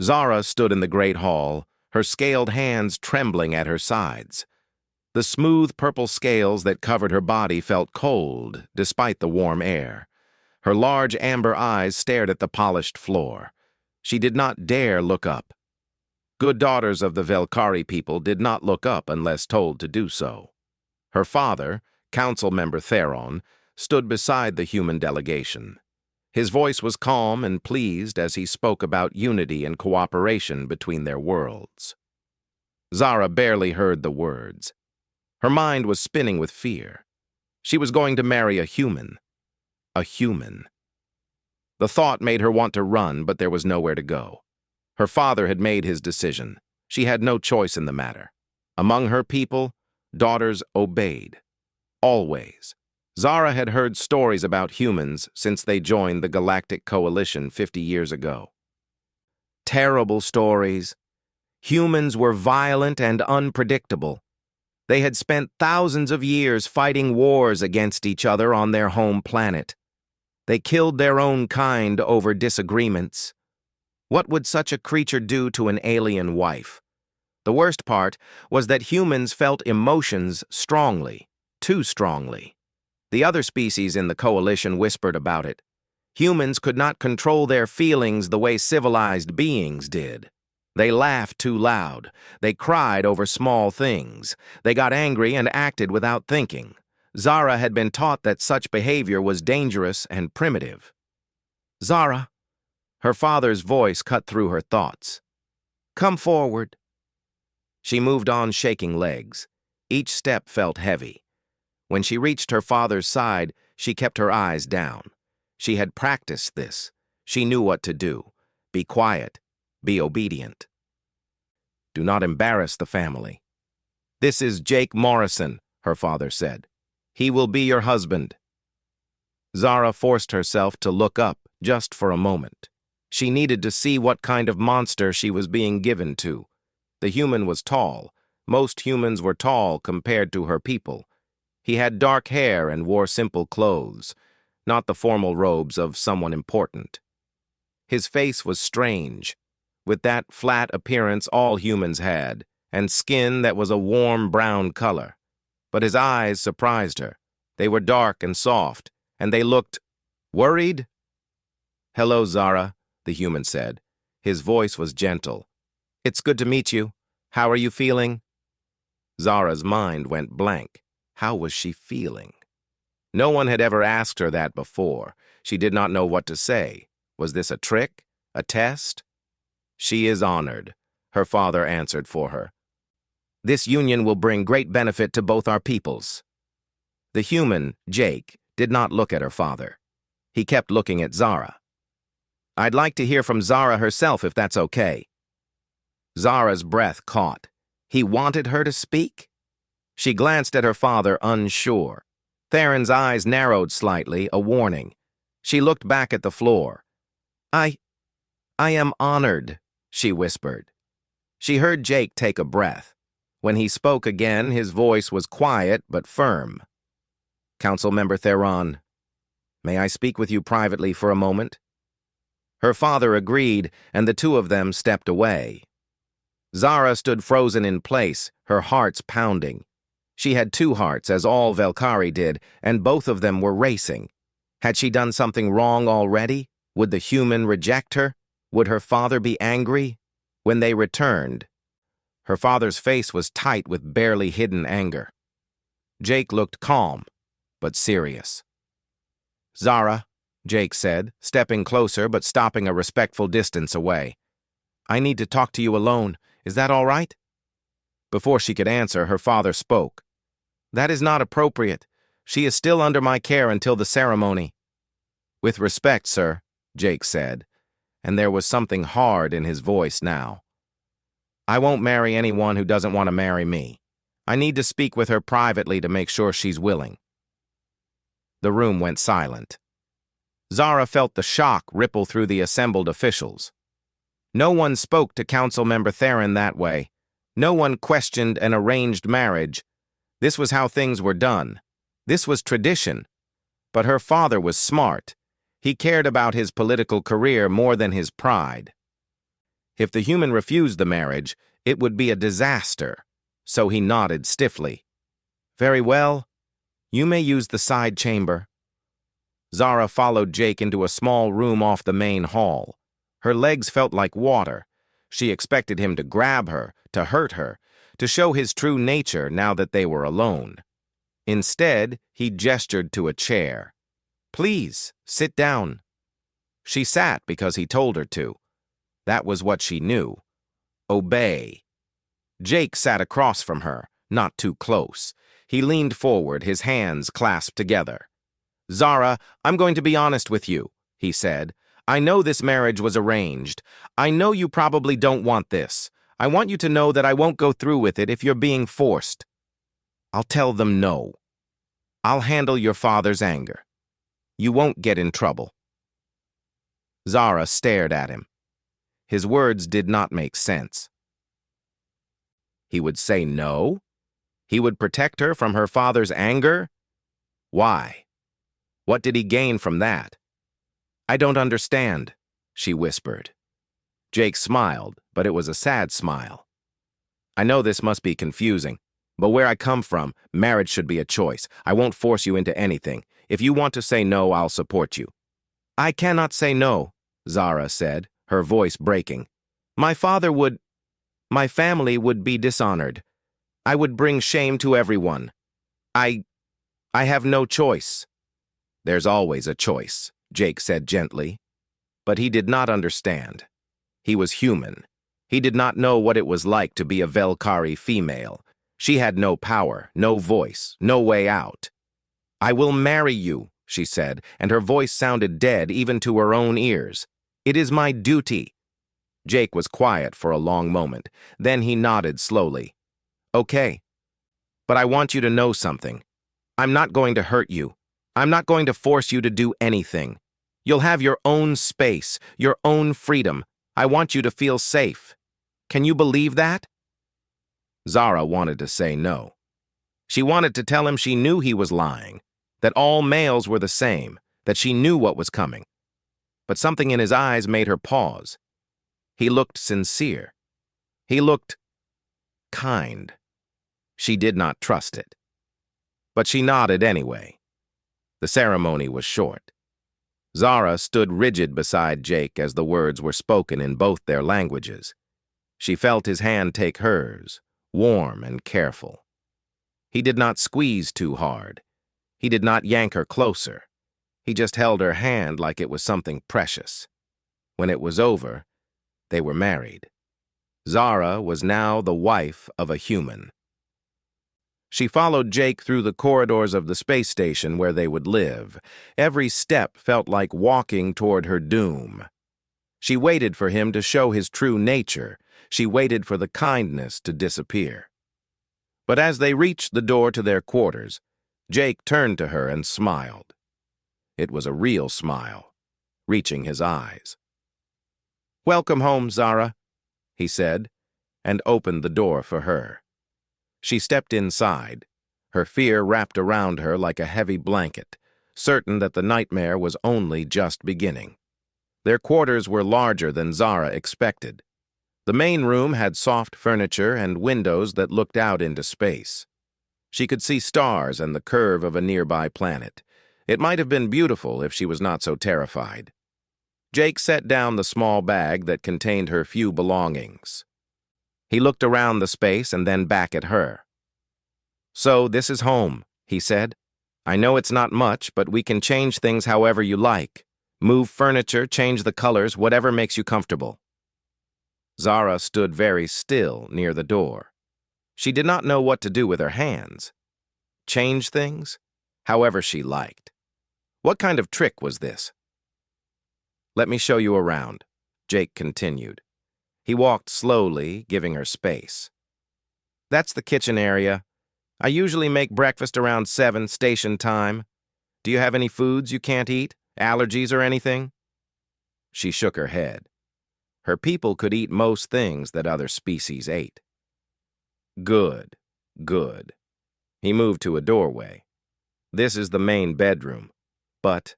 Zara stood in the great hall, her scaled hands trembling at her sides. The smooth purple scales that covered her body felt cold, despite the warm air. Her large amber eyes stared at the polished floor. She did not dare look up. Good daughters of the Velkari people did not look up unless told to do so. Her father, council member Theron, stood beside the human delegation. His voice was calm and pleased as he spoke about unity and cooperation between their worlds. Zara barely heard the words. Her mind was spinning with fear. She was going to marry a human. A human. The thought made her want to run, but there was nowhere to go. Her father had made his decision. She had no choice in the matter. Among her people, daughters obeyed. Always. Zara had heard stories about humans since they joined the Galactic Coalition 50 years ago. Terrible stories. Humans were violent and unpredictable. They had spent thousands of years fighting wars against each other on their home planet. They killed their own kind over disagreements. What would such a creature do to an alien wife? The worst part was that humans felt emotions strongly, too strongly. The other species in the coalition whispered about it. Humans could not control their feelings the way civilized beings did. They laughed too loud. They cried over small things. They got angry and acted without thinking. Zara had been taught that such behavior was dangerous and primitive. Zara, her father's voice cut through her thoughts. Come forward. She moved on, shaking legs. Each step felt heavy. When she reached her father's side, she kept her eyes down. She had practiced this. She knew what to do. Be quiet. Be obedient. Do not embarrass the family. This is Jake Morrison, her father said. He will be your husband. Zara forced herself to look up just for a moment. She needed to see what kind of monster she was being given to. The human was tall. Most humans were tall compared to her people. He had dark hair and wore simple clothes, not the formal robes of someone important. His face was strange, with that flat appearance all humans had, and skin that was a warm brown color. But his eyes surprised her. They were dark and soft, and they looked worried. Hello, Zara, the human said. His voice was gentle. It's good to meet you. How are you feeling? Zara's mind went blank. How was she feeling? No one had ever asked her that before. She did not know what to say. Was this a trick? A test? She is honored, her father answered for her. This union will bring great benefit to both our peoples. The human, Jake, did not look at her father. He kept looking at Zara. I'd like to hear from Zara herself if that's okay. Zara's breath caught. He wanted her to speak? She glanced at her father, unsure. Theron's eyes narrowed slightly, a warning. She looked back at the floor. I am honored, she whispered. She heard Jake take a breath. When he spoke again, his voice was quiet but firm. Councilmember Theron, may I speak with you privately for a moment? Her father agreed, and the two of them stepped away. Zara stood frozen in place, her hearts pounding. She had two hearts, as all Velkari did, and both of them were racing. Had she done something wrong already? Would the human reject her? Would her father be angry? When they returned, her father's face was tight with barely hidden anger. Jake looked calm, but serious. Zara, Jake said, stepping closer but stopping a respectful distance away. I need to talk to you alone. Is that all right? Before she could answer, her father spoke. That is not appropriate. She is still under my care until the ceremony. With respect, sir, Jake said, and there was something hard in his voice now. I won't marry anyone who doesn't want to marry me. I need to speak with her privately to make sure she's willing. The room went silent. Zara felt the shock ripple through the assembled officials. No one spoke to Councilmember Theron that way. No one questioned an arranged marriage. This was how things were done. This was tradition. But her father was smart. He cared about his political career more than his pride. If the human refused the marriage, it would be a disaster. So he nodded stiffly. Very well. You may use the side chamber. Zara followed Jake into a small room off the main hall. Her legs felt like water. She expected him to grab her, to hurt her, to show his true nature now that they were alone. Instead, he gestured to a chair. Please, sit down. She sat because he told her to. That was what she knew. Obey. Jake sat across from her, not too close. He leaned forward, his hands clasped together. Zara, I'm going to be honest with you, he said. I know this marriage was arranged. I know you probably don't want this. I want you to know that I won't go through with it if you're being forced. I'll tell them no. I'll handle your father's anger. You won't get in trouble. Zara stared at him. His words did not make sense. He would say no? He would protect her from her father's anger? Why? What did he gain from that? I don't understand, she whispered. Jake smiled, but it was a sad smile. I know this must be confusing, but where I come from, marriage should be a choice. I won't force you into anything. If you want to say no, I'll support you. I cannot say no, Zara said, her voice breaking. My family would be dishonored. I would bring shame to everyone. I have no choice. There's always a choice, Jake said gently. But he did not understand. He was human. He did not know what it was like to be a Velkari female. She had no power, no voice, no way out. I will marry you, she said, and her voice sounded dead even to her own ears. It is my duty. Jake was quiet for a long moment. Then he nodded slowly. Okay. But I want you to know something. I'm not going to hurt you. I'm not going to force you to do anything. You'll have your own space, your own freedom. I want you to feel safe. Can you believe that? Zara wanted to say no. She wanted to tell him she knew he was lying, that all males were the same, that she knew what was coming. But something in his eyes made her pause. He looked sincere. He looked kind. She did not trust it. But she nodded anyway. The ceremony was short. Zara stood rigid beside Jake as the words were spoken in both their languages. She felt his hand take hers, warm and careful. He did not squeeze too hard. He did not yank her closer. He just held her hand like it was something precious. When it was over, they were married. Zara was now the wife of a human. She followed Jake through the corridors of the space station where they would live. Every step felt like walking toward her doom. She waited for him to show his true nature. She waited for the kindness to disappear. But as they reached the door to their quarters, Jake turned to her and smiled. It was a real smile, reaching his eyes. Welcome home, Zara, he said, and opened the door for her. She stepped inside, her fear wrapped around her like a heavy blanket, certain that the nightmare was only just beginning. Their quarters were larger than Zara expected. The main room had soft furniture and windows that looked out into space. She could see stars and the curve of a nearby planet. It might have been beautiful if she was not so terrified. Jake set down the small bag that contained her few belongings. He looked around the space and then back at her. So, this is home, he said. I know it's not much, but we can change things however you like. Move furniture, change the colors, whatever makes you comfortable. Zara stood very still near the door. She did not know what to do with her hands. Change things? However she liked. What kind of trick was this? Let me show you around, Jake continued. He walked slowly, giving her space. That's the kitchen area. I usually make breakfast around 7 station time. Do you have any foods you can't eat? Allergies or anything? She shook her head. Her people could eat most things that other species ate. Good, good. He moved to a doorway. This is the main bedroom. But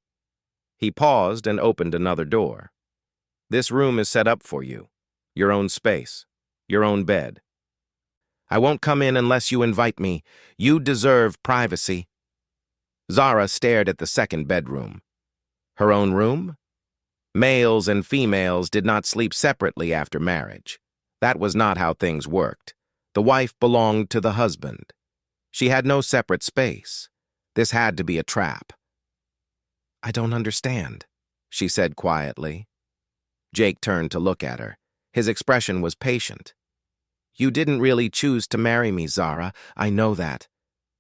he paused and opened another door. This room is set up for you. Your own space. Your own bed. I won't come in unless you invite me. You deserve privacy. Zara stared at the second bedroom. Her own room? Males and females did not sleep separately after marriage. That was not how things worked. The wife belonged to the husband. She had no separate space. This had to be a trap. I don't understand, she said quietly. Jake turned to look at her. His expression was patient. You didn't really choose to marry me, Zara. I know that.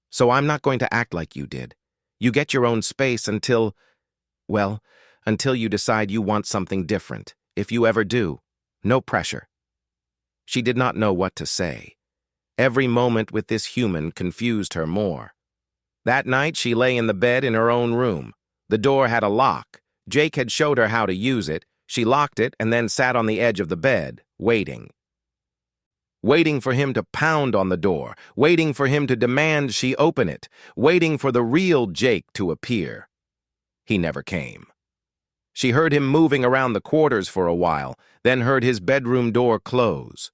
So I'm not going to act like you did. You get your own space until you decide you want something different. If you ever do, no pressure. She did not know what to say. Every moment with this human confused her more. That night, she lay in the bed in her own room. The door had a lock. Jake had showed her how to use it. She locked it and then sat on the edge of the bed, waiting. Waiting for him to pound on the door, waiting for him to demand she open it, waiting for the real Jake to appear. He never came. She heard him moving around the quarters for a while, then heard his bedroom door close.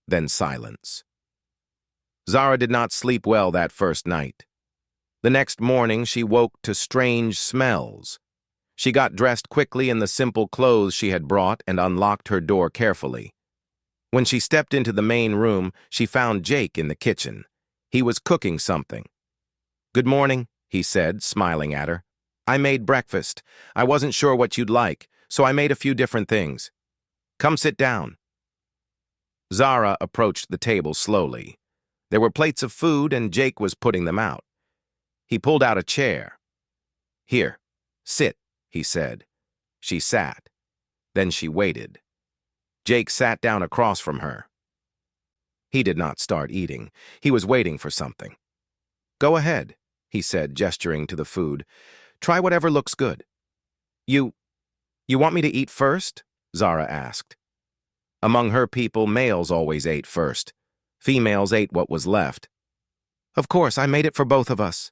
Then silence. Zara did not sleep well that first night. The next morning, she woke to strange smells. She got dressed quickly in the simple clothes she had brought and unlocked her door carefully. When she stepped into the main room, she found Jake in the kitchen. He was cooking something. Good morning, he said, smiling at her. I made breakfast. I wasn't sure what you'd like, so I made a few different things. Come sit down. Zara approached the table slowly. There were plates of food and Jake was putting them out. He pulled out a chair. Here, sit, he said. She sat. Then she waited. Jake sat down across from her. He did not start eating. He was waiting for something. Go ahead, he said, gesturing to the food. Try whatever looks good. You want me to eat first? Zara asked. Among her people, males always ate first. Females ate what was left. Of course, I made it for both of us.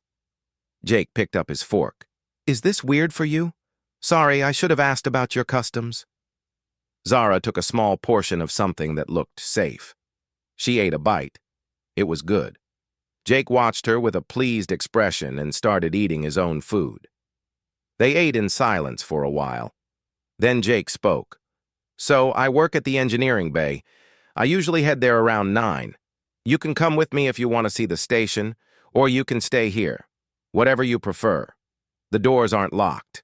Jake picked up his fork. Is this weird for you? Sorry, I should have asked about your customs. Zara took a small portion of something that looked safe. She ate a bite. It was good. Jake watched her with a pleased expression and started eating his own food. They ate in silence for a while. Then Jake spoke. So, I work at the engineering bay. I usually head there around 9. You can come with me if you want to see the station, or you can stay here. Whatever you prefer. The doors aren't locked.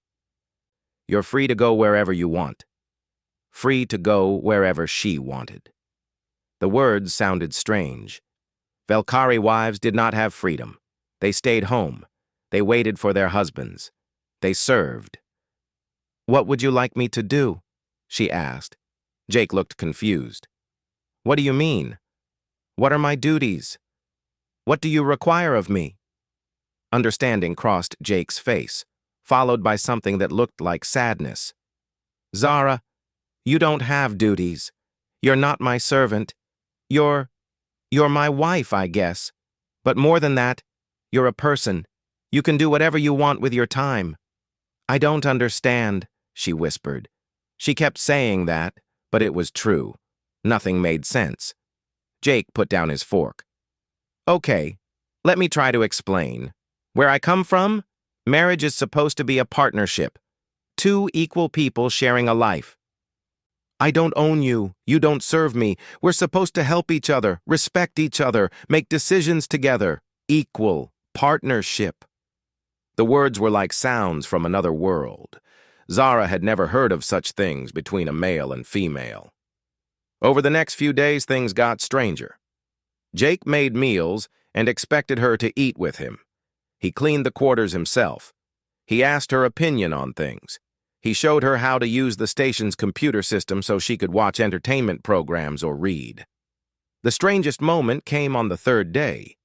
You're free to go wherever you want. Free to go wherever she wanted. The words sounded strange. Valkyrie wives did not have freedom. They stayed home. They waited for their husbands. They served. What would you like me to do? She asked. Jake looked confused. What do you mean? What are my duties? What do you require of me? Understanding crossed Jake's face, followed by something that looked like sadness. Zara, you don't have duties. You're not my servant. You're my wife, I guess. But more than that, you're a person. You can do whatever you want with your time. I don't understand, she whispered. She kept saying that, but it was true. Nothing made sense. Jake put down his fork. Okay, let me try to explain. Where I come from, marriage is supposed to be a partnership. 2 equal people sharing a life. I don't own you. You don't serve me. We're supposed to help each other, respect each other, make decisions together. Equal partnership. The words were like sounds from another world. Zara had never heard of such things between a male and female. Over the next few days, things got stranger. Jake made meals and expected her to eat with him. He cleaned the quarters himself. He asked her opinion on things. He showed her how to use the station's computer system so she could watch entertainment programs or read. The strangest moment came on the 3rd day.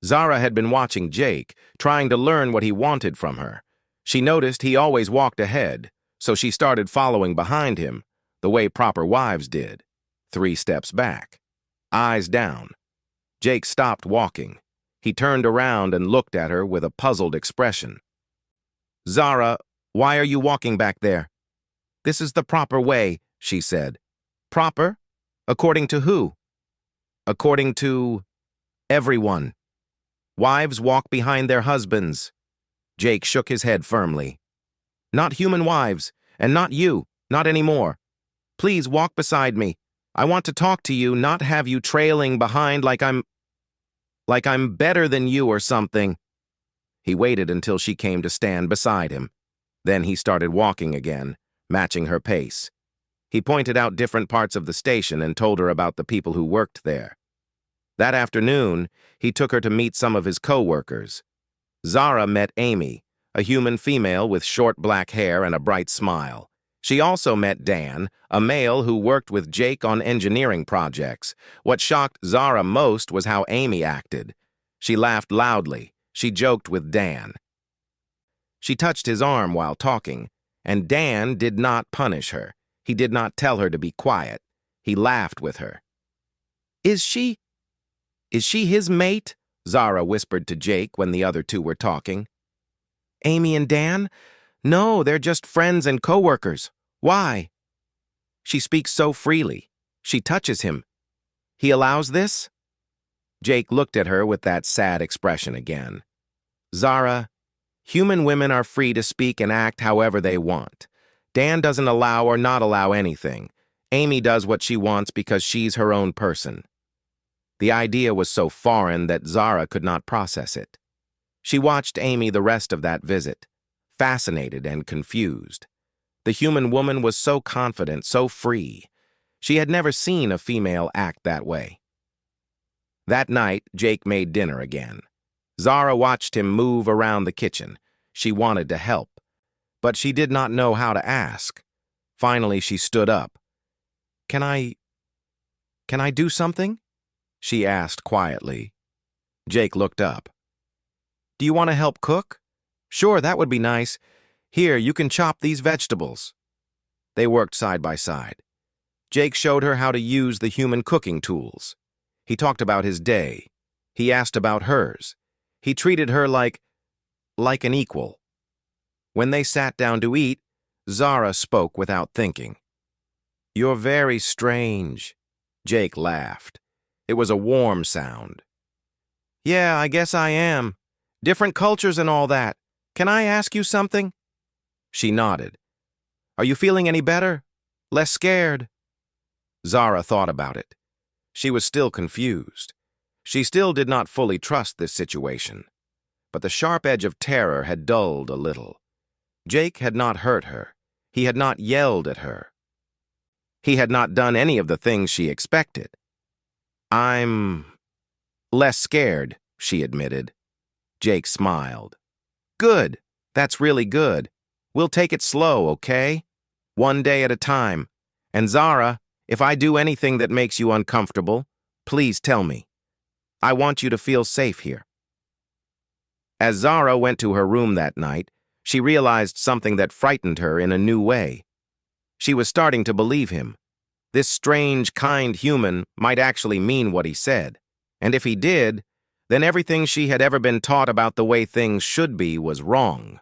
Zara had been watching Jake, trying to learn what he wanted from her. She noticed he always walked ahead, so she started following behind him, the way proper wives did. 3 steps back. Eyes down. Jake stopped walking. He turned around and looked at her with a puzzled expression. Zara, why are you walking back there? This is the proper way, she said. Proper? According to who? According to everyone. Wives walk behind their husbands. Jake shook his head firmly. Not human wives, and not you, not anymore. Please walk beside me. I want to talk to you, not have you trailing behind like I'm better than you or something. He waited until she came to stand beside him. Then he started walking again, matching her pace. He pointed out different parts of the station and told her about the people who worked there. That afternoon, he took her to meet some of his co-workers. Zara met Amy, a human female with short black hair and a bright smile. She also met Dan, a male who worked with Jake on engineering projects. What shocked Zara most was how Amy acted. She laughed loudly. She joked with Dan. She touched his arm while talking, and Dan did not punish her. He did not tell her to be quiet. He laughed with her. Is she his mate? Zara whispered to Jake when the other two were talking. Amy and Dan? No, they're just friends and co-workers. Why? She speaks so freely. She touches him. He allows this? Jake looked at her with that sad expression again. Zara, human women are free to speak and act however they want. Dan doesn't allow or not allow anything. Amy does what she wants because she's her own person. The idea was so foreign that Zara could not process it. She watched Amy the rest of that visit, fascinated and confused. The human woman was so confident, so free. She had never seen a female act that way. That night, Jake made dinner again. Zara watched him move around the kitchen. She wanted to help, but she did not know how to ask. Finally, she stood up. Can I do something? She asked quietly. Jake looked up. Do you want to help cook? Sure, that would be nice. Here, you can chop these vegetables. They worked side by side. Jake showed her how to use the human cooking tools. He talked about his day. He asked about hers. He treated her like an equal. When they sat down to eat, Zara spoke without thinking. You're very strange. Jake laughed. It was a warm sound. Yeah, I guess I am. Different cultures and all that. Can I ask you something? She nodded. Are you feeling any better? Less scared? Zara thought about it. She was still confused. She still did not fully trust this situation. But the sharp edge of terror had dulled a little. Jake had not hurt her. He had not yelled at her. He had not done any of the things she expected. I'm less scared, she admitted. Jake smiled. Good. That's really good. We'll take it slow, okay? One day at a time. And Zara, if I do anything that makes you uncomfortable, please tell me. I want you to feel safe here. As Zara went to her room that night, she realized something that frightened her in a new way. She was starting to believe him. This strange, kind human might actually mean what he said. And if he did, then everything she had ever been taught about the way things should be was wrong.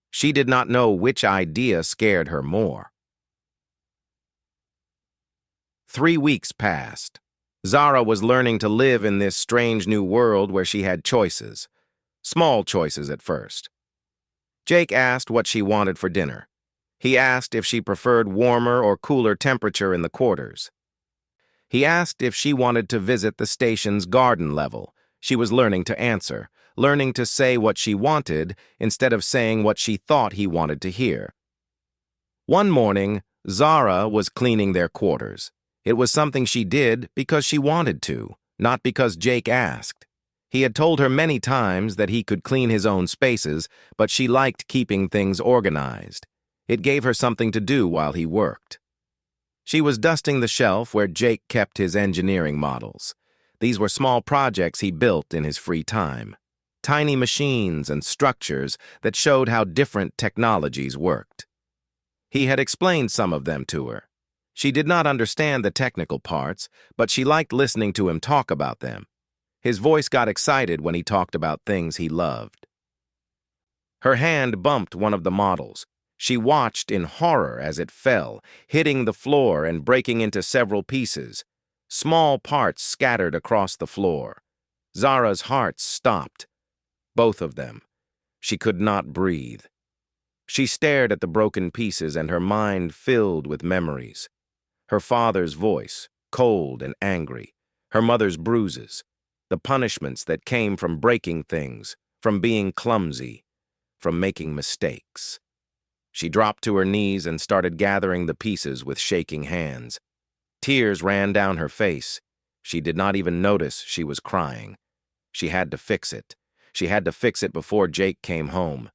She did not know which idea scared her more. 3 weeks passed. Zara was learning to live in this strange new world where she had choices. Small choices at first. Jake asked what she wanted for dinner. He asked if she preferred warmer or cooler temperature in the quarters. He asked if she wanted to visit the station's garden level. She was learning to answer, learning to say what she wanted instead of saying what she thought he wanted to hear. One morning, Zara was cleaning their quarters. It was something she did because she wanted to, not because Jake asked. He had told her many times that he could clean his own spaces, but she liked keeping things organized. It gave her something to do while he worked. She was dusting the shelf where Jake kept his engineering models. These were small projects he built in his free time. Tiny machines and structures that showed how different technologies worked. He had explained some of them to her. She did not understand the technical parts, but she liked listening to him talk about them. His voice got excited when he talked about things he loved. Her hand bumped one of the models. She watched in horror as it fell, hitting the floor and breaking into several pieces. Small parts scattered across the floor. Zara's heart stopped. Both of them. She could not breathe. She stared at the broken pieces and her mind filled with memories. Her father's voice, cold and angry. Her mother's bruises. The punishments that came from breaking things, from being clumsy, from making mistakes. She dropped to her knees and started gathering the pieces with shaking hands. Tears ran down her face. She did not even notice she was crying. She had to fix it. She had to fix it before Jake came home.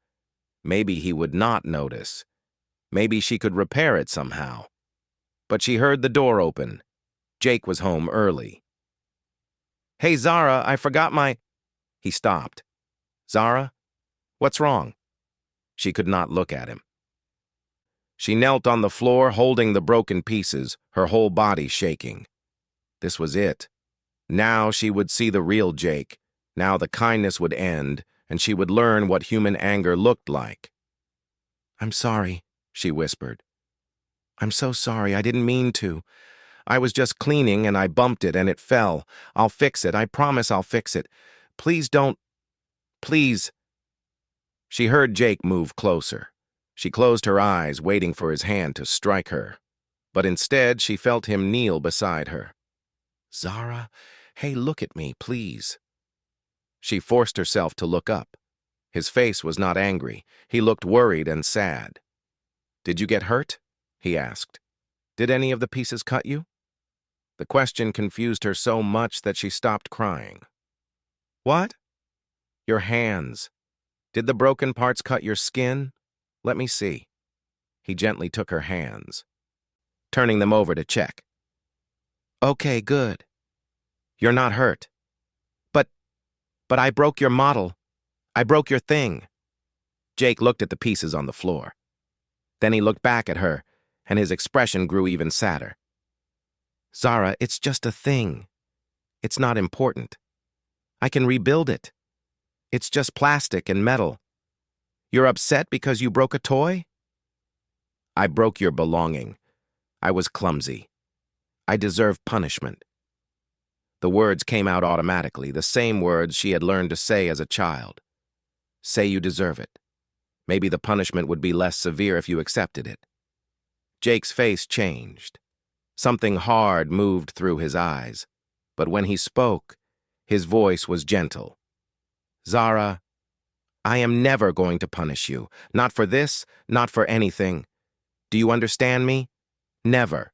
Maybe he would not notice. Maybe she could repair it somehow. But she heard the door open. Jake was home early. "Hey, Zara, I forgot my—" He stopped. "Zara? What's wrong?" She could not look at him. She knelt on the floor, holding the broken pieces, her whole body shaking. This was it. Now she would see the real Jake. Now the kindness would end, and she would learn what human anger looked like. "I'm sorry," she whispered. "I'm so sorry. I didn't mean to. I was just cleaning and I bumped it and it fell. I'll fix it. I promise I'll fix it. Please don't. Please." She heard Jake move closer. She closed her eyes, waiting for his hand to strike her. But instead, she felt him kneel beside her. "Zara, hey, look at me, please." She forced herself to look up. His face was not angry. He looked worried and sad. "Did you get hurt?" he asked. "Did any of the pieces cut you?" The question confused her so much that she stopped crying. "What?" "Your hands. Did the broken parts cut your skin? Let me see." He gently took her hands, turning them over to check. "Okay, good. You're not hurt. But I broke your model. I broke your thing." Jake looked at the pieces on the floor. Then he looked back at her, and his expression grew even sadder. "Zara, it's just a thing. It's not important. I can rebuild it. It's just plastic and metal. You're upset because you broke a toy?" "I broke your belonging. I was clumsy. I deserve punishment." The words came out automatically, the same words she had learned to say as a child. Say you deserve it. Maybe the punishment would be less severe if you accepted it. Jake's face changed. Something hard moved through his eyes. But when he spoke, his voice was gentle. "Zara, I am never going to punish you. Not for this, not for anything. Do you understand me? Never."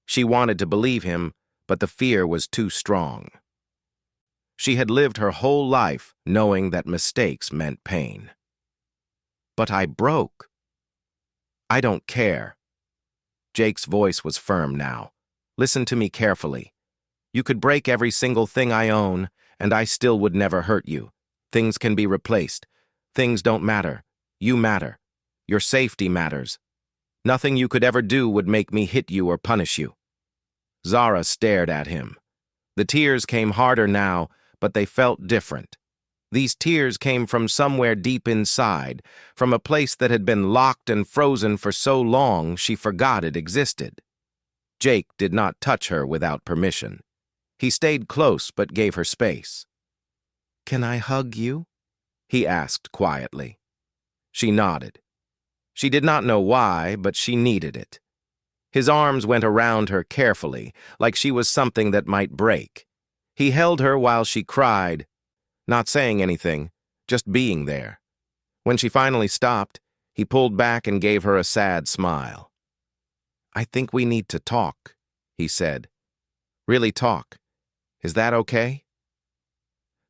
She wanted to believe him, but the fear was too strong. She had lived her whole life knowing that mistakes meant pain. "But I broke." "I don't care." Jake's voice was firm now. "Listen to me carefully. You could break every single thing I own, and I still would never hurt you. Things can be replaced. Things don't matter. You matter. Your safety matters. Nothing you could ever do would make me hit you or punish you." Zara stared at him. The tears came harder now, but they felt different. These tears came from somewhere deep inside, from a place that had been locked and frozen for so long she forgot it existed. Jake did not touch her without permission. He stayed close but gave her space. "Can I hug you?" he asked quietly. She nodded. She did not know why, but she needed it. His arms went around her carefully, like she was something that might break. He held her while she cried, not saying anything, just being there. When she finally stopped, he pulled back and gave her a sad smile. "I think we need to talk," he said. "Really talk. Is that okay?"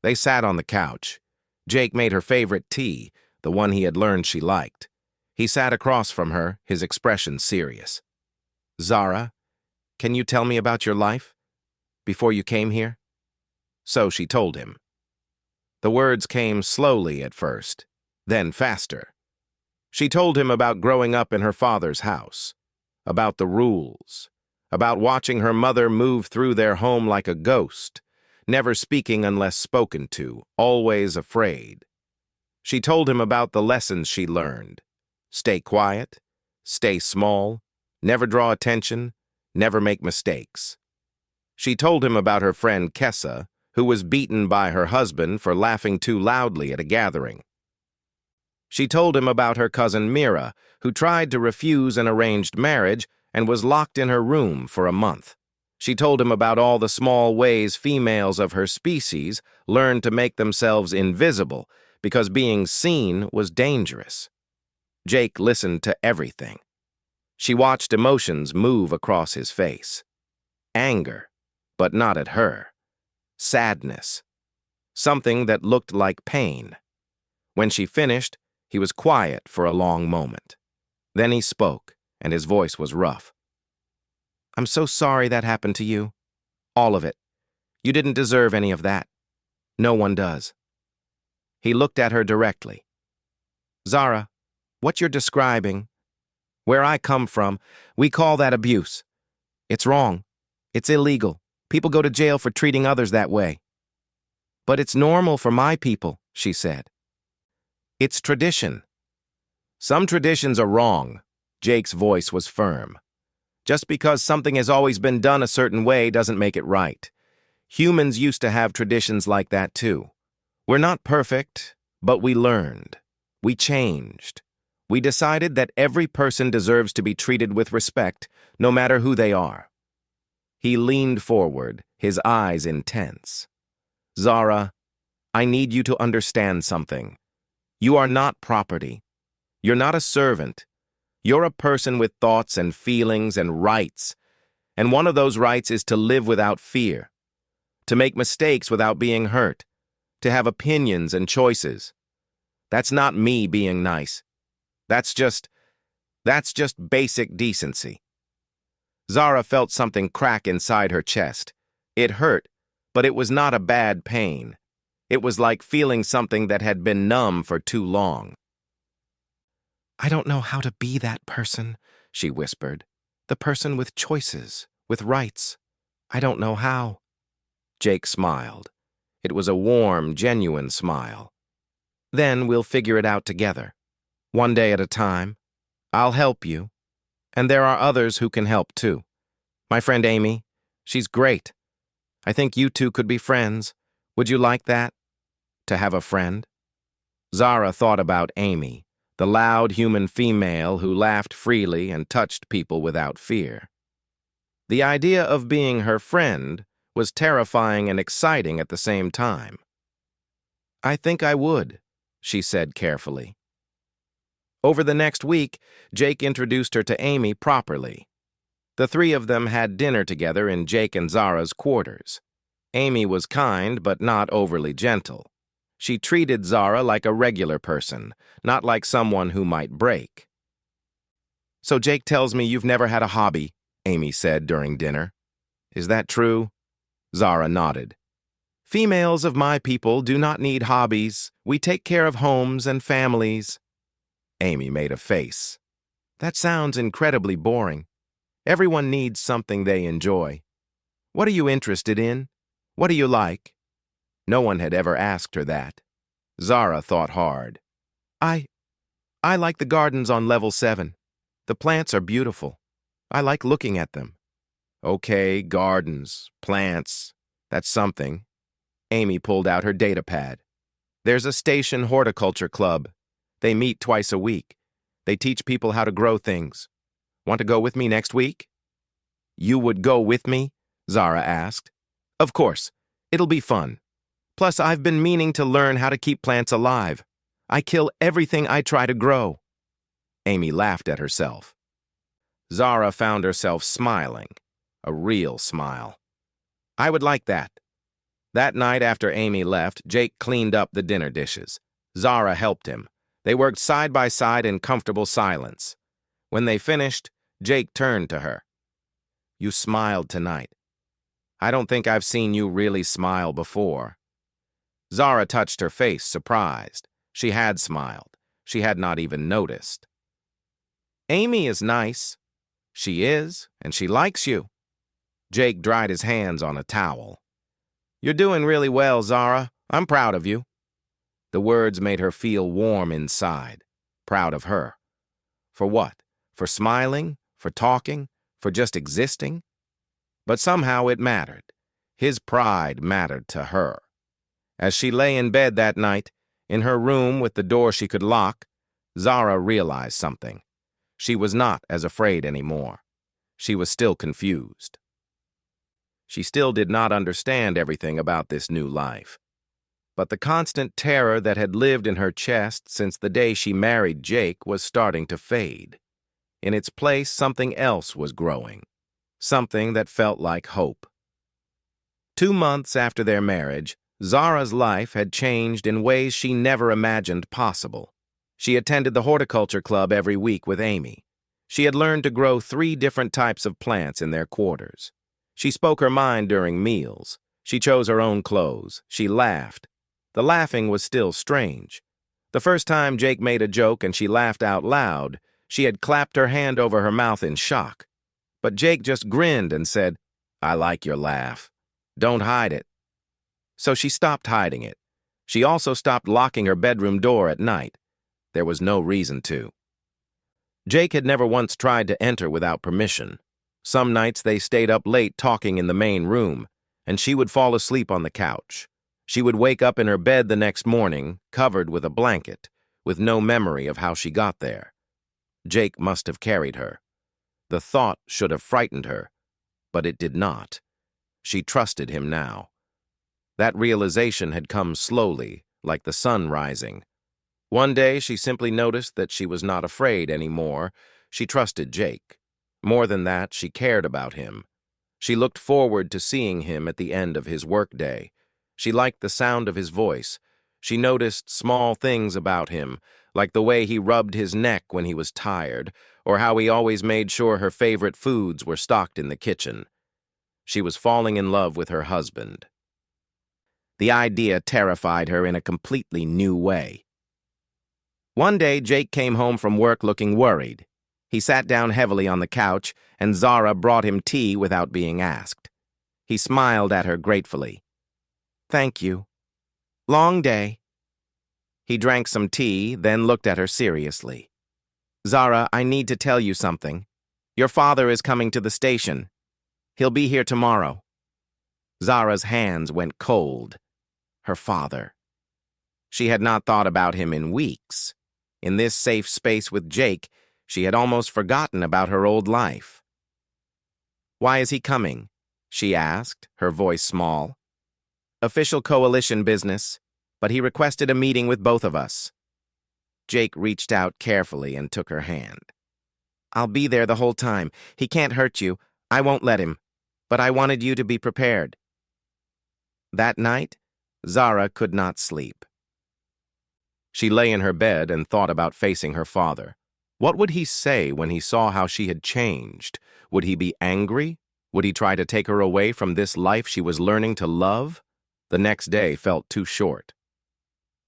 They sat on the couch. Jake made her favorite tea, the one he had learned she liked. He sat across from her, his expression serious. "Zara, can you tell me about your life? Before you came here?" So she told him. The words came slowly at first, then faster. She told him about growing up in her father's house, about the rules, about watching her mother move through their home like a ghost, never speaking unless spoken to, always afraid. She told him about the lessons she learned, Stay quiet, stay small, never draw attention, never make mistakes. She told him about her friend Kessa, who was beaten by her husband for laughing too loudly at a gathering. She told him about her cousin Mira, who tried to refuse an arranged marriage and was locked in her room for a month. She told him about all the small ways females of her species learned to make themselves invisible because being seen was dangerous. Jake listened to everything. She watched emotions move across his face. Anger, but not at her. Sadness. Something that looked like pain. When she finished, he was quiet for a long moment. Then he spoke, and his voice was rough. "I'm so sorry that happened to you. All of it. You didn't deserve any of that. No one does." He looked at her directly. "Zara, what you're describing, where I come from, we call that abuse. It's wrong. It's illegal. People go to jail for treating others that way." "But it's normal for my people," she said. "It's tradition." "Some traditions are wrong." Jake's voice was firm. "Just because something has always been done a certain way doesn't make it right. Humans used to have traditions like that too. We're not perfect, but we learned. We changed. We decided that every person deserves to be treated with respect, no matter who they are." He leaned forward, his eyes intense. "Zara, I need you to understand something. You are not property. You're not a servant. You're a person with thoughts and feelings and rights. And one of those rights is to live without fear, to make mistakes without being hurt, to have opinions and choices. That's not me being nice. That's just basic decency." Zara felt something crack inside her chest. It hurt, but it was not a bad pain. It was like feeling something that had been numb for too long. "I don't know how to be that person," she whispered. "The person with choices, with rights. I don't know how." Jake smiled. It was a warm, genuine smile. "Then we'll figure it out together. One day at a time. I'll help you. And there are others who can help too. My friend Amy, she's great. I think you two could be friends. Would you like that? To have a friend?" Zara thought about Amy, the loud human female who laughed freely and touched people without fear. The idea of being her friend was terrifying and exciting at the same time. "I think I would," she said carefully. Over the next week, Jake introduced her to Amy properly. The three of them had dinner together in Jake and Zara's quarters. Amy was kind but not overly gentle. She treated Zara like a regular person, not like someone who might break. "So Jake tells me you've never had a hobby," Amy said during dinner. "Is that true?" Zara nodded. "Females of my people do not need hobbies. We take care of homes and families." Amy made a face. "That sounds incredibly boring. Everyone needs something they enjoy. What are you interested in? What do you like?" No one had ever asked her that. Zara thought hard. I like the gardens on level 7. The plants are beautiful. I like looking at them." "Okay, gardens, plants, that's something." Amy pulled out her data pad. "There's a station horticulture club. They meet twice a week. They teach people how to grow things. Want to go with me next week?" "You would go with me?" Zara asked. "Of course. It'll be fun. Plus, I've been meaning to learn how to keep plants alive. I kill everything I try to grow." Amy laughed at herself. Zara found herself smiling, a real smile. "I would like that." That night after Amy left, Jake cleaned up the dinner dishes. Zara helped him. They worked side by side in comfortable silence. When they finished, Jake turned to her. "You smiled tonight. I don't think I've seen you really smile before." Zara touched her face, surprised. She had smiled. She had not even noticed. "Amy is nice. She is, and she likes you." Jake dried his hands on a towel. "You're doing really well, Zara. I'm proud of you." The words made her feel warm inside, proud of her. For what? For smiling? For talking? For just existing? But somehow it mattered. His pride mattered to her. As she lay in bed that night, in her room with the door she could lock, Zara realized something. She was not as afraid anymore. She was still confused. She still did not understand everything about this new life. But the constant terror that had lived in her chest since the day she married Jake was starting to fade. In its place, something else was growing. Something that felt like hope. 2 months after their marriage, Zara's life had changed in ways she never imagined possible. She attended the horticulture club every week with Amy. She had learned to grow 3 different types of plants in their quarters. She spoke her mind during meals. She chose her own clothes. She laughed. The laughing was still strange. The first time Jake made a joke and she laughed out loud, she had clapped her hand over her mouth in shock. But Jake just grinned and said, "I like your laugh. Don't hide it." So she stopped hiding it. She also stopped locking her bedroom door at night. There was no reason to. Jake had never once tried to enter without permission. Some nights they stayed up late talking in the main room, and she would fall asleep on the couch. She would wake up in her bed the next morning, covered with a blanket, with no memory of how she got there. Jake must have carried her. The thought should have frightened her, but it did not. She trusted him now. That realization had come slowly, like the sun rising. One day she simply noticed that she was not afraid anymore. She trusted Jake. More than that, she cared about him. She looked forward to seeing him at the end of his workday. She liked the sound of his voice. She noticed small things about him, like the way he rubbed his neck when he was tired, or how he always made sure her favorite foods were stocked in the kitchen. She was falling in love with her husband. The idea terrified her in a completely new way. One day, Jake came home from work looking worried. He sat down heavily on the couch, and Zara brought him tea without being asked. He smiled at her gratefully. "Thank you. Long day." He drank some tea, then looked at her seriously. "Zara, I need to tell you something. Your father is coming to the station. He'll be here tomorrow." Zara's hands went cold. Her father. She had not thought about him in weeks. In this safe space with Jake, she had almost forgotten about her old life. "Why is he coming?" she asked, her voice small. "Official coalition business, but he requested a meeting with both of us." Jake reached out carefully and took her hand. "I'll be there the whole time. He can't hurt you. I won't let him. But I wanted you to be prepared." That night, Zara could not sleep. She lay in her bed and thought about facing her father. What would he say when he saw how she had changed? Would he be angry? Would he try to take her away from this life she was learning to love? The next day felt too short.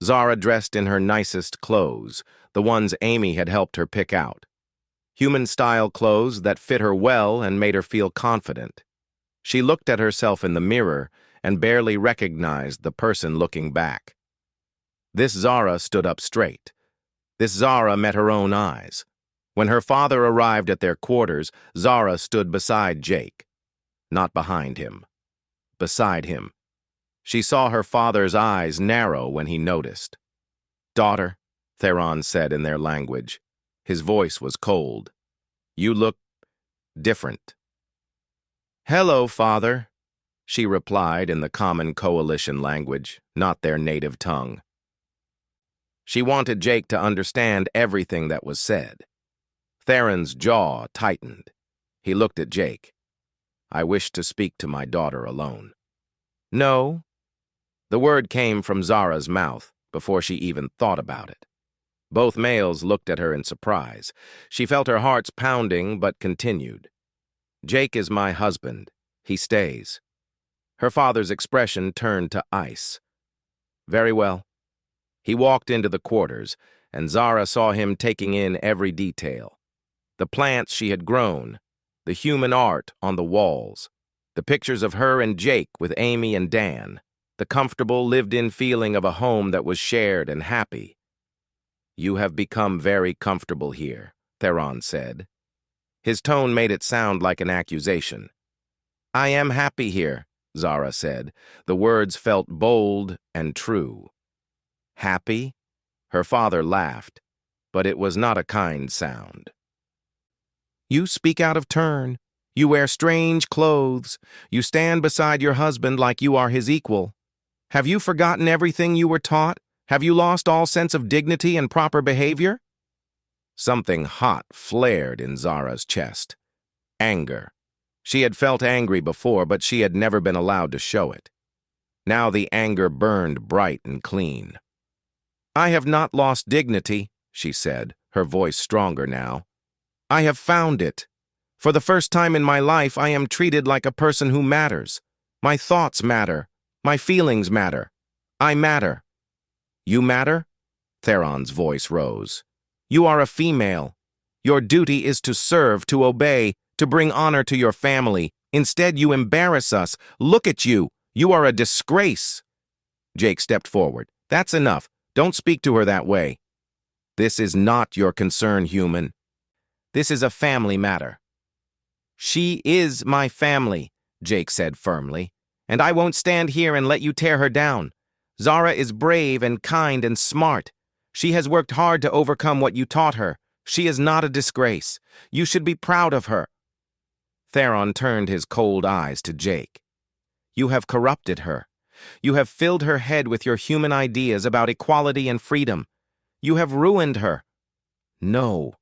Zara dressed in her nicest clothes, the ones Amy had helped her pick out. Human-style clothes that fit her well and made her feel confident. She looked at herself in the mirror and barely recognized the person looking back. This Zara stood up straight. This Zara met her own eyes. When her father arrived at their quarters, Zara stood beside Jake. Not behind him. Beside him. She saw her father's eyes narrow when he noticed. "Daughter," Theron said in their language. His voice was cold. "You look different." "Hello, father," she replied in the common coalition language, not their native tongue. She wanted Jake to understand everything that was said. Theron's jaw tightened. He looked at Jake. "I wish to speak to my daughter alone." "No." The word came from Zara's mouth before she even thought about it. Both males looked at her in surprise. She felt her hearts pounding, but continued. "Jake is my husband. He stays." Her father's expression turned to ice. "Very well." He walked into the quarters, and Zara saw him taking in every detail. The plants she had grown, the human art on the walls, the pictures of her and Jake with Amy and Dan, the comfortable, lived-in feeling of a home that was shared and happy. "You have become very comfortable here," Theron said. His tone made it sound like an accusation. I am happy here, Zara said. The words felt bold and true. Happy? Her father laughed, but it was not a kind sound. You speak out of turn. You wear strange clothes. You stand beside your husband like you are his equal. Have you forgotten everything you were taught? Have you lost all sense of dignity and proper behavior? Something hot flared in Zara's chest. Anger. She had felt angry before, but she had never been allowed to show it. Now the anger burned bright and clean. I have not lost dignity, she said, her voice stronger now. I have found it. For the first time in my life, I am treated like a person who matters. My thoughts matter. My feelings matter. I matter. You matter? Theron's voice rose. You are a female. Your duty is to serve, to obey, to bring honor to your family. Instead, you embarrass us. Look at you. You are a disgrace. Jake stepped forward. That's enough. Don't speak to her that way. This is not your concern, human. This is a family matter. She is my family, Jake said firmly, and I won't stand here and let you tear her down. Zara is brave and kind and smart. She has worked hard to overcome what you taught her. She is not a disgrace. You should be proud of her. Theron turned his cold eyes to Jake. You have corrupted her. You have filled her head with your human ideas about equality and freedom. You have ruined her. No.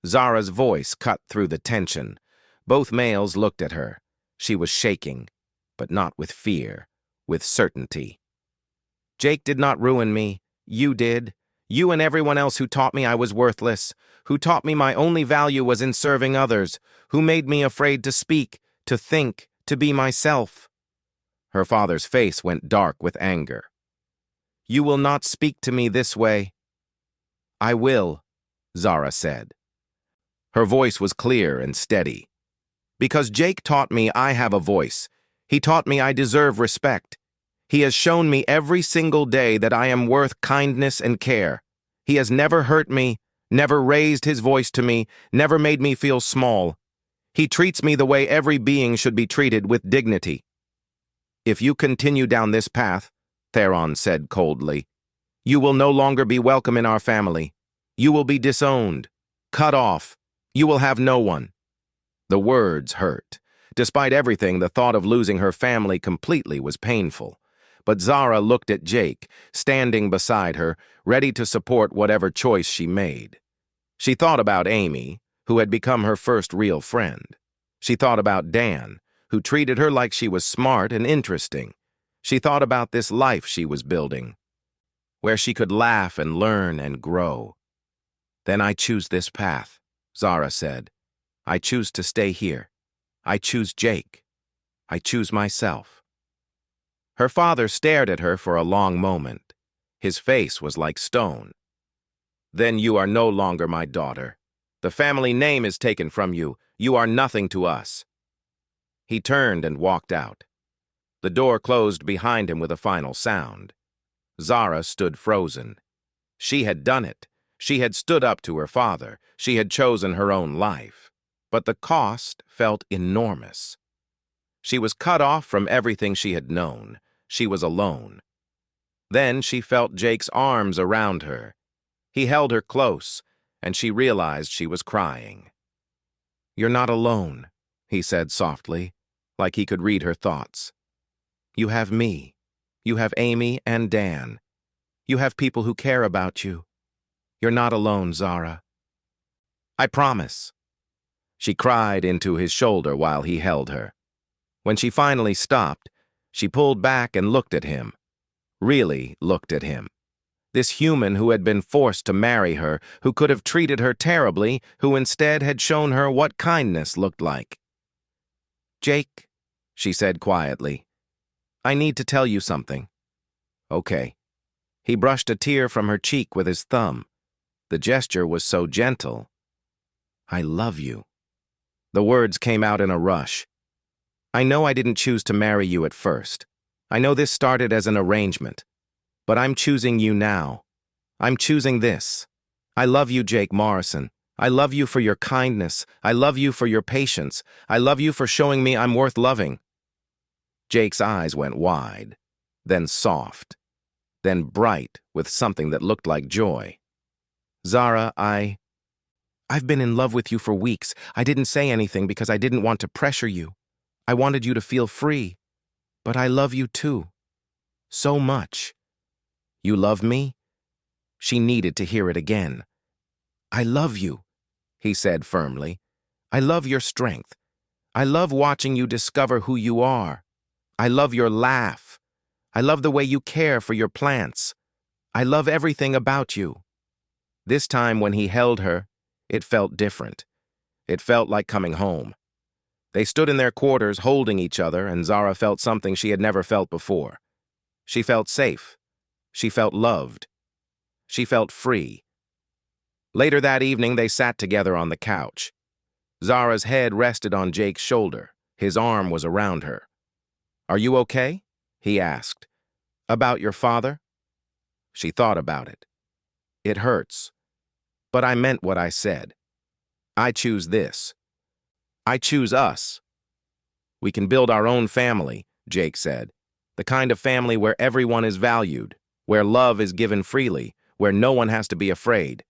Zara's voice cut through the tension. Both males looked at her. She was shaking, but not with fear, with certainty. Jake did not ruin me. You did. You and everyone else who taught me I was worthless, who taught me my only value was in serving others, who made me afraid to speak, to think, to be myself. Her father's face went dark with anger. You will not speak to me this way. I will, Zara said. Her voice was clear and steady. Because Jake taught me I have a voice. He taught me I deserve respect. He has shown me every single day that I am worth kindness and care. He has never hurt me, never raised his voice to me, never made me feel small. He treats me the way every being should be treated, with dignity. If you continue down this path, Theron said coldly, you will no longer be welcome in our family. You will be disowned, cut off. You will have no one. The words hurt. Despite everything, the thought of losing her family completely was painful. But Zara looked at Jake, standing beside her, ready to support whatever choice she made. She thought about Amy, who had become her first real friend. She thought about Dan, who treated her like she was smart and interesting. She thought about this life she was building, where she could laugh and learn and grow. Then I choose this path, Zara said. I choose to stay here. I choose Jake. I choose myself. Her father stared at her for a long moment. His face was like stone. Then you are no longer my daughter. The family name is taken from you. You are nothing to us. He turned and walked out. The door closed behind him with a final sound. Zara stood frozen. She had done it. She had stood up to her father. She had chosen her own life. But the cost felt enormous. She was cut off from everything she had known. She was alone. Then she felt Jake's arms around her. He held her close, and she realized she was crying. You're not alone, he said softly, like he could read her thoughts. You have me. You have Amy and Dan. You have people who care about you. You're not alone, Zara. I promise. She cried into his shoulder while he held her. When she finally stopped, she pulled back and looked at him. Really looked at him. This human who had been forced to marry her, who could have treated her terribly, who instead had shown her what kindness looked like. Jake, she said quietly, I need to tell you something. Okay. He brushed a tear from her cheek with his thumb. The gesture was so gentle. I love you. The words came out in a rush. I know I didn't choose to marry you at first. I know this started as an arrangement. But I'm choosing you now. I'm choosing this. I love you, Jake Morrison. I love you for your kindness. I love you for your patience. I love you for showing me I'm worth loving." Jake's eyes went wide, then soft, then bright with something that looked like joy. "Zara, I've been in love with you for weeks. I didn't say anything because I didn't want to pressure you. I wanted you to feel free. But I love you too. So much." "You love me?" She needed to hear it again. "I love you," he said firmly. "I love your strength. I love watching you discover who you are. I love your laugh. I love the way you care for your plants. I love everything about you." This time when he held her, it felt different. It felt like coming home. They stood in their quarters holding each other, and Zara felt something she had never felt before. She felt safe. She felt loved. She felt free. Later that evening, they sat together on the couch. Zara's head rested on Jake's shoulder. His arm was around her. "Are you okay?" he asked. "About your father?" She thought about it. "It hurts. But I meant what I said. I choose this. I choose us. We can build our own family," Jake said. "The kind of family where everyone is valued, where love is given freely, where no one has to be afraid."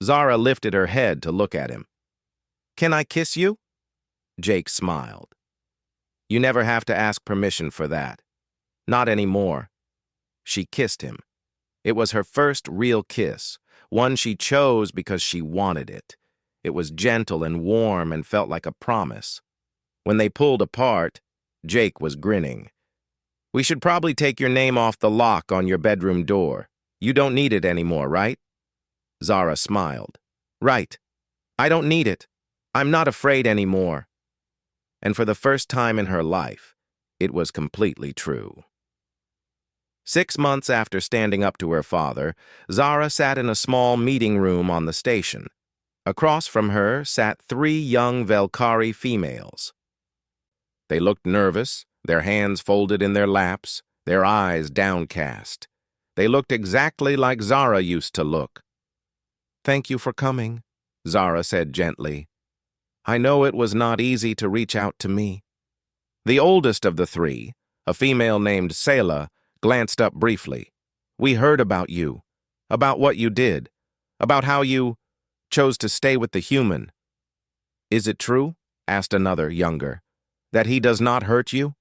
Zara lifted her head to look at him. "Can I kiss you?" Jake smiled. "You never have to ask permission for that. Not anymore." She kissed him. It was her first real kiss, one she chose because she wanted it. It was gentle and warm and felt like a promise. When they pulled apart, Jake was grinning. "We should probably take your name off the lock on your bedroom door. You don't need it anymore, right?" Zara smiled. "Right. I don't need it. I'm not afraid anymore." And for the first time in her life, it was completely true. 6 months after standing up to her father, Zara sat in a small meeting room on the station. Across from her sat 3 young Velkari females. They looked nervous, their hands folded in their laps, their eyes downcast. They looked exactly like Zara used to look. "Thank you for coming," Zara said gently. "I know it was not easy to reach out to me." The oldest of the 3, a female named Selah, glanced up briefly. "We heard about you, about what you did, about how you chose to stay with the human." "Is it true?" asked another, younger. "That he does not hurt you?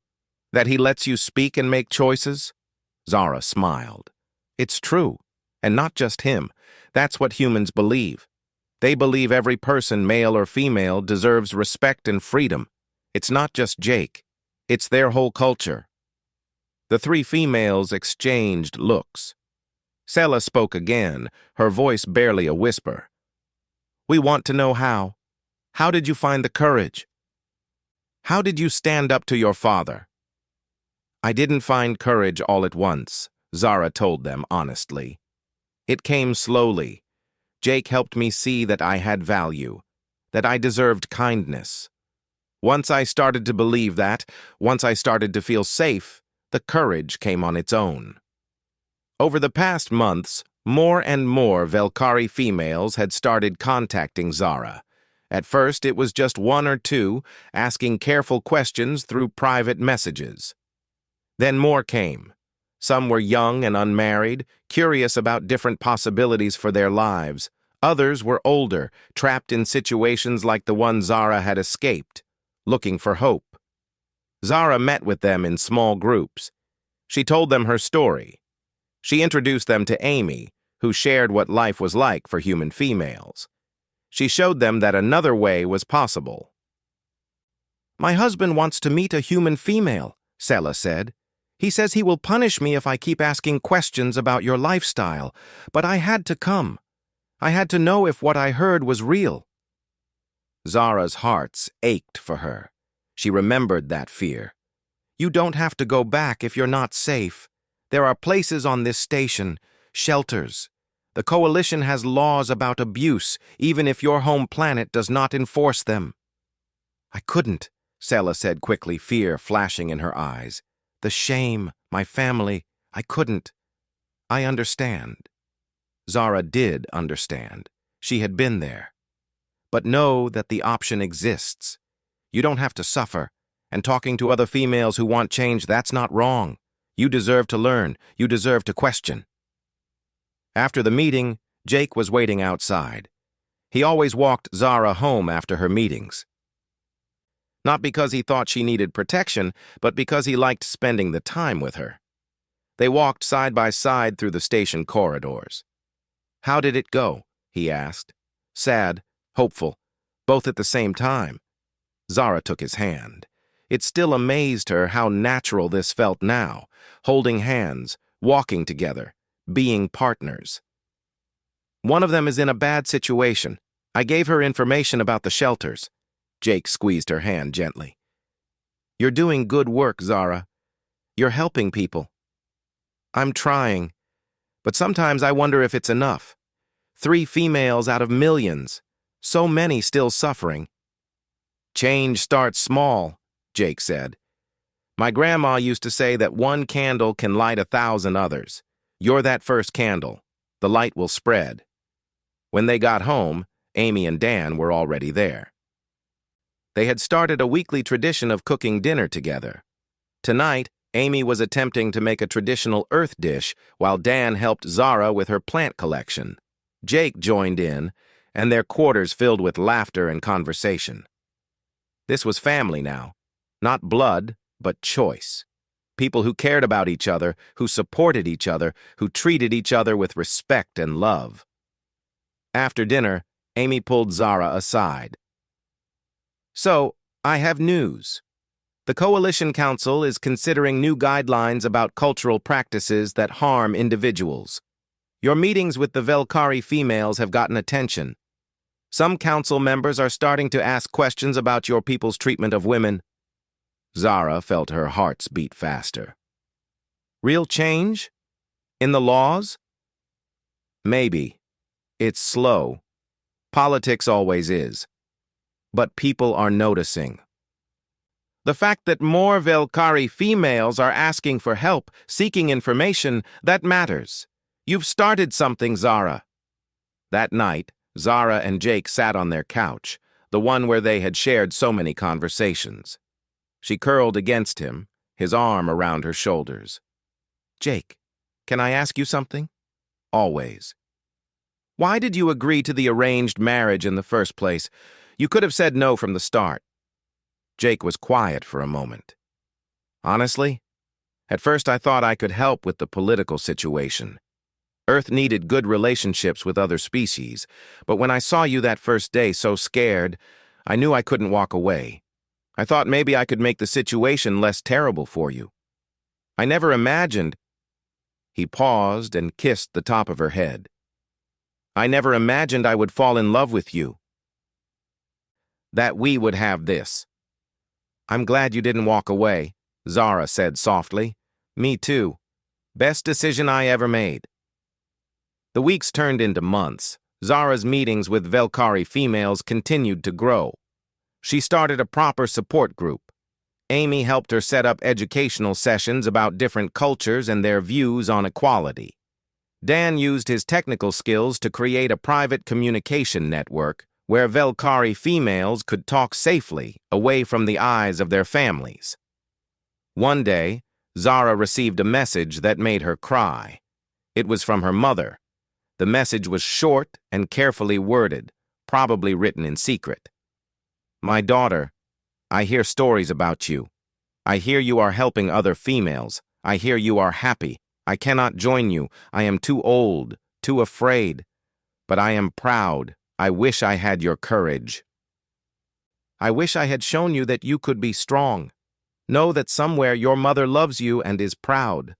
That he lets you speak and make choices?" Zara smiled. "It's true, and not just him. That's what humans believe. They believe every person, male or female, deserves respect and freedom. It's not just Jake. It's their whole culture." The 3 females exchanged looks. Selah spoke again, her voice barely a whisper. "We want to know how. How did you find the courage? How did you stand up to your father?" "I didn't find courage all at once," Zara told them honestly. "It came slowly. Jake helped me see that I had value, that I deserved kindness. Once I started to believe that, once I started to feel safe, the courage came on its own." Over the past months, more and more Velkari females had started contacting Zara. At first, it was just 1 or 2, asking careful questions through private messages. Then more came. Some were young and unmarried, curious about different possibilities for their lives. Others were older, trapped in situations like the one Zara had escaped, looking for hope. Zara met with them in small groups. She told them her story. She introduced them to Amy, who shared what life was like for human females. She showed them that another way was possible. "My husband wants to meet a human female," Selah said. "He says he will punish me if I keep asking questions about your lifestyle, but I had to come. I had to know if what I heard was real." Zara's heart ached for her. She remembered that fear. "You don't have to go back if you're not safe. There are places on this station, shelters. The Coalition has laws about abuse, even if your home planet does not enforce them." "I couldn't," Selah said quickly, fear flashing in her eyes. "The shame, my family, I couldn't." "I understand." Zara did understand. She had been there. but know that the option exists. You don't have to suffer, and talking to other females who want change, that's not wrong. You deserve to learn. You deserve to question. After the meeting, Jake was waiting outside. He always walked Zara home after her meetings. Not because he thought she needed protection, but because he liked spending the time with her. They walked side by side through the station corridors. "How did it go?" he asked. Sad, hopeful, both at the same time. Zara took his hand. It still amazed her how natural this felt now, holding hands, walking together, being partners. "One of them is in a bad situation. I gave her information about the shelters." Jake squeezed her hand gently. "You're doing good work, Zara. You're helping people." "I'm trying, but sometimes I wonder if it's enough. 3 females out of millions, so many still suffering." "Change starts small," Jake said. "My grandma used to say that 1 candle can light 1,000 others. You're that first candle. The light will spread." When they got home, Amy and Dan were already there. They had started a weekly tradition of cooking dinner together. Tonight, Amy was attempting to make a traditional Earth dish while Dan helped Zara with her plant collection. Jake joined in, and their quarters filled with laughter and conversation. This was family now. Not blood, but choice. People who cared about each other, who supported each other, who treated each other with respect and love. After dinner, Amy pulled Zara aside. "So, I have news. The Coalition Council is considering new guidelines about cultural practices that harm individuals. Your meetings with the Velkari females have gotten attention. Some council members are starting to ask questions about your people's treatment of women." Zara felt her hearts beat faster. "Real change? In the laws?" "Maybe. It's slow. Politics always is. But people are noticing. The fact that more Velkari females are asking for help, seeking information, that matters. You've started something, Zara." That night, Zara and Jake sat on their couch, the one where they had shared so many conversations. She curled against him, his arm around her shoulders. "Jake, can I ask you something?" "Always." "Why did you agree to the arranged marriage in the first place? You could have said no from the start." Jake was quiet for a moment. "Honestly, at first I thought I could help with the political situation. Earth needed good relationships with other species, but when I saw you that first day so scared, I knew I couldn't walk away. I thought maybe I could make the situation less terrible for you. I never imagined—" He paused and kissed the top of her head. "I never imagined I would fall in love with you. That we would have this." "I'm glad you didn't walk away," Zara said softly. "Me too. Best decision I ever made." The weeks turned into months. Zara's meetings with Velkari females continued to grow. She started a proper support group. Amy helped her set up educational sessions about different cultures and their views on equality. Dan used his technical skills to create a private communication network where Velkari females could talk safely away from the eyes of their families. One day, Zara received a message that made her cry. It was from her mother. The message was short and carefully worded, probably written in secret. "My daughter, I hear stories about you. I hear you are helping other females. I hear you are happy. I cannot join you. I am too old, too afraid. But I am proud. I wish I had your courage. I wish I had shown you that you could be strong. Know that somewhere your mother loves you and is proud."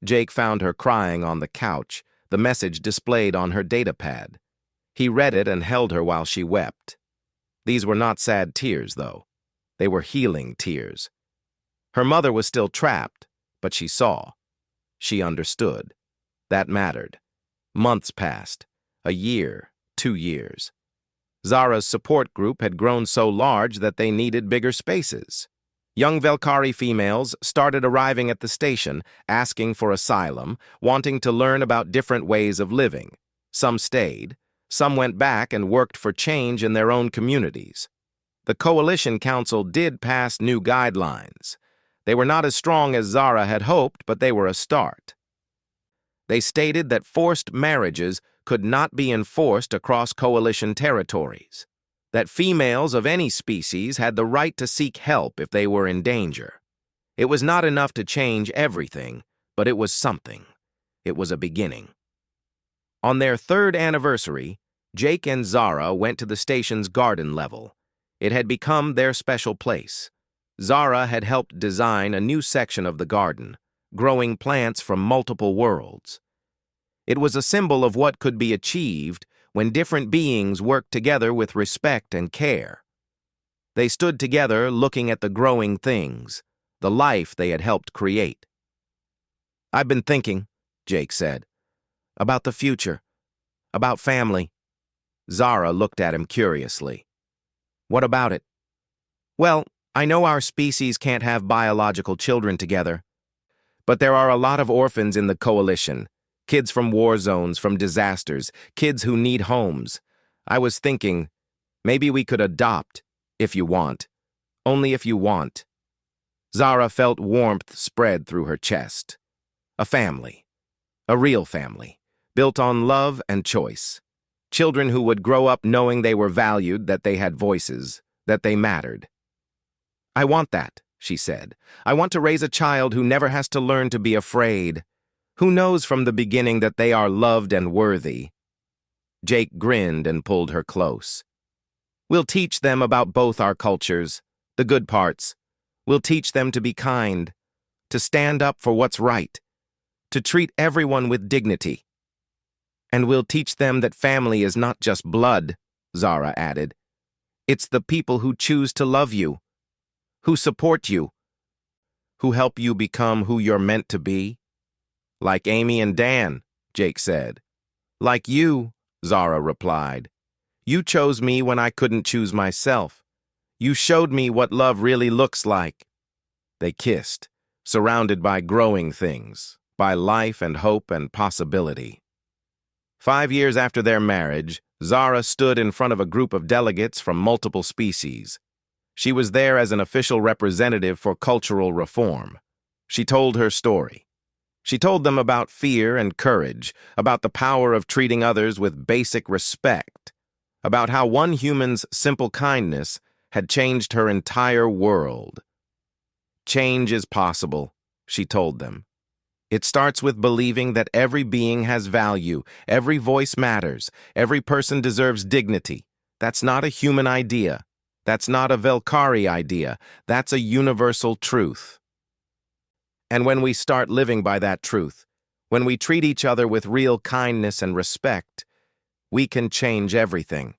Jake found her crying on the couch, the message displayed on her datapad. He read it and held her while she wept. These were not sad tears, though. They were healing tears. Her mother was still trapped, but she saw. She understood. That mattered. Months passed. A year, 2 years. Zara's support group had grown so large that they needed bigger spaces. Young Velkari females started arriving at the station, asking for asylum, wanting to learn about different ways of living. Some stayed. Some went back and worked for change in their own communities. The Coalition Council did pass new guidelines. They were not as strong as Zara had hoped, but they were a start. They stated that forced marriages could not be enforced across Coalition territories, that females of any species had the right to seek help if they were in danger. It was not enough to change everything, but it was something. It was a beginning. On their 3rd anniversary, Jake and Zara went to the station's garden level. It had become their special place. Zara had helped design a new section of the garden, growing plants from multiple worlds. It was a symbol of what could be achieved when different beings worked together with respect and care. They stood together looking at the growing things, the life they had helped create. "I've been thinking," Jake said, "about the future, about family." Zara looked at him curiously. "What about it?" "Well, I know our species can't have biological children together, but there are a lot of orphans in the Coalition, kids from war zones, from disasters, kids who need homes. I was thinking, maybe we could adopt, if you want. Only if you want." Zara felt warmth spread through her chest. A family. A real family, built on love and choice. Children who would grow up knowing they were valued, that they had voices, that they mattered. "I want that," she said. "I want to raise a child who never has to learn to be afraid, who knows from the beginning that they are loved and worthy." Jake grinned and pulled her close. "We'll teach them about both our cultures, the good parts. We'll teach them to be kind, to stand up for what's right, to treat everyone with dignity. And we'll teach them that family is not just blood," Zara added. "It's the people who choose to love you, who support you, who help you become who you're meant to be." "Like Amy and Dan," Jake said. "Like you," Zara replied. "You chose me when I couldn't choose myself. You showed me what love really looks like." They kissed, surrounded by growing things, by life and hope and possibility. 5 years after their marriage, Zara stood in front of a group of delegates from multiple species. She was there as an official representative for cultural reform. She told her story. She told them about fear and courage, about the power of treating others with basic respect, about how one human's simple kindness had changed her entire world. "Change is possible," she told them. "It starts with believing that every being has value, every voice matters, every person deserves dignity. That's not a human idea. That's not a Velkari idea. That's a universal truth. And when we start living by that truth, when we treat each other with real kindness and respect, we can change everything."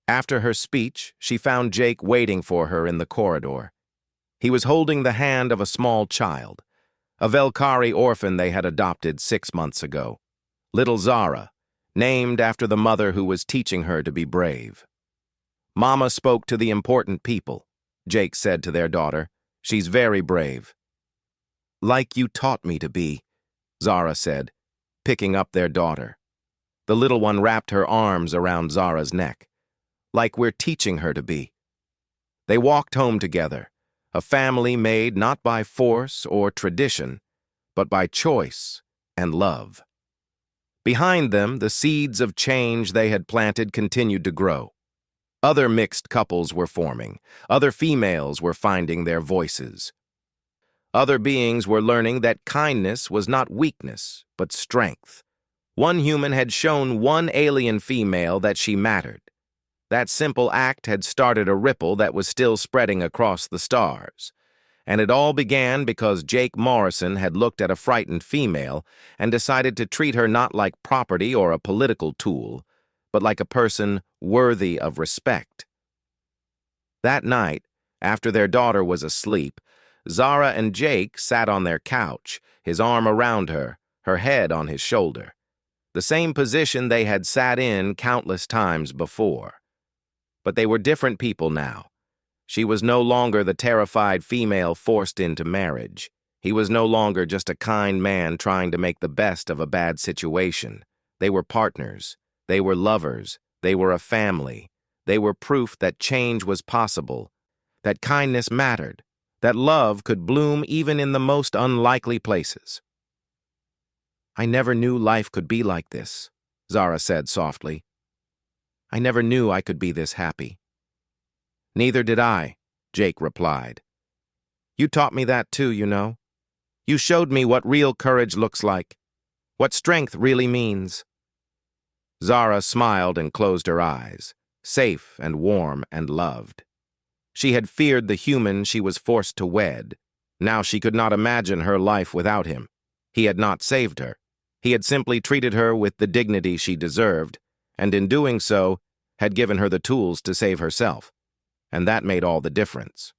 After her speech, she found Jake waiting for her in the corridor. He was holding the hand of a small child, a Velkari orphan they had adopted 6 months ago, little Zara, named after the mother who was teaching her to be brave. "Mama spoke to the important people," Jake said to their daughter. "She's very brave." "Like you taught me to be," Zara said, picking up their daughter. The little one wrapped her arms around Zara's neck. "Like we're teaching her to be." They walked home together, a family made not by force or tradition, but by choice and love. Behind them, the seeds of change they had planted continued to grow. Other mixed couples were forming. Other females were finding their voices. Other beings were learning that kindness was not weakness, but strength. One human had shown one alien female that she mattered. That simple act had started a ripple that was still spreading across the stars. And it all began because Jake Morrison had looked at a frightened female and decided to treat her not like property or a political tool, but like a person worthy of respect. That night, after their daughter was asleep, Zara and Jake sat on their couch, his arm around her, her head on his shoulder. The same position they had sat in countless times before. But they were different people now. She was no longer the terrified female forced into marriage. He was no longer just a kind man trying to make the best of a bad situation. They were partners. They were lovers. They were a family. They were proof that change was possible, that kindness mattered, that love could bloom even in the most unlikely places. "I never knew life could be like this," Zara said softly. "I never knew I could be this happy." "Neither did I," Jake replied. "You taught me that too, you know. You showed me what real courage looks like, what strength really means." Zara smiled and closed her eyes, safe and warm and loved. She had feared the human she was forced to wed. Now she could not imagine her life without him. He had not saved her. He had simply treated her with the dignity she deserved, and in doing so, had given her the tools to save herself. And that made all the difference.